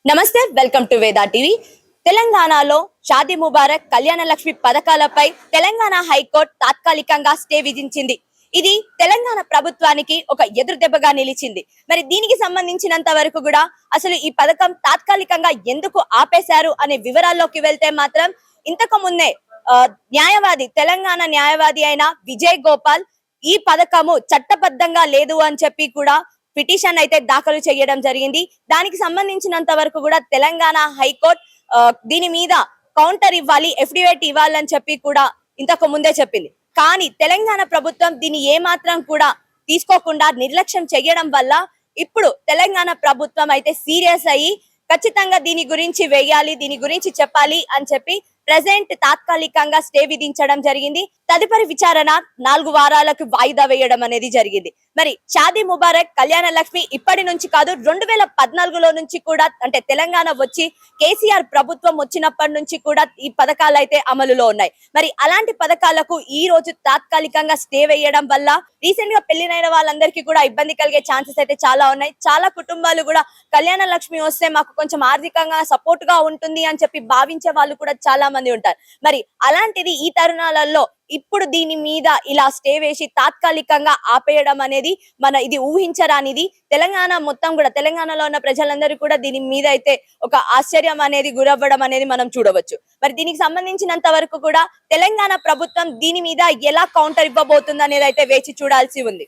నమస్తే, welcome to Veda TV. తెలంగాణలో షాదీ ముబారక్, కళ్యాణ లక్ష్మి పథకాలపై తెలంగాణ హైకోర్టు తాత్కాలికంగా స్టే విధించింది. ఇది తెలంగాణ ప్రభుత్వానికి ఒక ఎదురు దెబ్బగా నిలిచింది. మరి దీనికి సంబంధించినంత వరకు కూడా అసలు ఈ పథకం తాత్కాలికంగా ఎందుకు ఆపేశారు అనే వివరాల్లోకి వెళ్తే మాత్రం ఇంతకు ముందే తెలంగాణ న్యాయవాది అయిన విజయ్ గోపాల్ ఈ పథకము చట్టబద్ధంగా లేదు అని చెప్పి కూడా పిటిషన్ అయితే దాఖలు చేయడం జరిగింది. దానికి సంబంధించినంత వరకు కూడా తెలంగాణ హైకోర్టు దీని మీద కౌంటర్ ఇవ్వాలి, ఎఫిడవిట్ ఇవ్వాలని చెప్పి కూడా ఇంతకు ముందే చెప్పింది. కానీ తెలంగాణ ప్రభుత్వం దీన్ని ఏమాత్రం కూడా తీసుకోకుండా నిర్లక్ష్యం చేయడం వల్ల ఇప్పుడు తెలంగాణ ప్రభుత్వం అయితే సీరియస్ అయ్యి ఖచ్చితంగా దీని గురించి వేయాలి, దీని గురించి చెప్పాలి అని చెప్పి ప్రెసెంట్ తాత్కాలికంగా స్టే విధించడం జరిగింది. తదుపరి విచారణ 4 వారాలకు వాయిదా వేయడం అనేది జరిగింది. మరి షాదీ ముబారక్, కళ్యాణ లక్ష్మి ఇప్పటి నుంచి కాదు, 2014లో నుంచి కూడా, అంటే తెలంగాణ వచ్చి కేసీఆర్ ప్రభుత్వం వచ్చినప్పటి నుంచి కూడా ఈ పథకాలు అయితే అమలులో ఉన్నాయి. మరి అలాంటి పథకాలకు ఈ రోజు తాత్కాలికంగా స్టే వేయడం వల్ల రీసెంట్ గా పెళ్లినైన వాళ్ళందరికీ కూడా ఇబ్బంది కలిగే ఛాన్సెస్ అయితే చాలా ఉన్నాయి. చాలా కుటుంబాలు కూడా కళ్యాణ లక్ష్మి వస్తే మాకు కొంచెం ఆర్థికంగా సపోర్ట్ గా ఉంటుంది అని చెప్పి భావించే వాళ్ళు కూడా చాలా మంది ఉంటారు. మరి అలాంటిది ఈ తరుణాలలో ఇప్పుడు దీని మీద ఇలా స్టే వేసి తాత్కాలికంగా ఆపేయడం అనేది ఇది ఊహించరానిది. తెలంగాణ మొత్తం కూడా, తెలంగాణలో ఉన్న ప్రజలందరూ కూడా దీని మీద అయితే ఒక ఆశ్చర్యం అనేది గురవ్వడం అనేది మనం చూడవచ్చు. మరి దీనికి సంబంధించినంత వరకు కూడా తెలంగాణ ప్రభుత్వం దీని మీద ఎలా కౌంటర్ ఇవ్వబోతుంది అనేది అయితే వేచి చూడాల్సి ఉంది.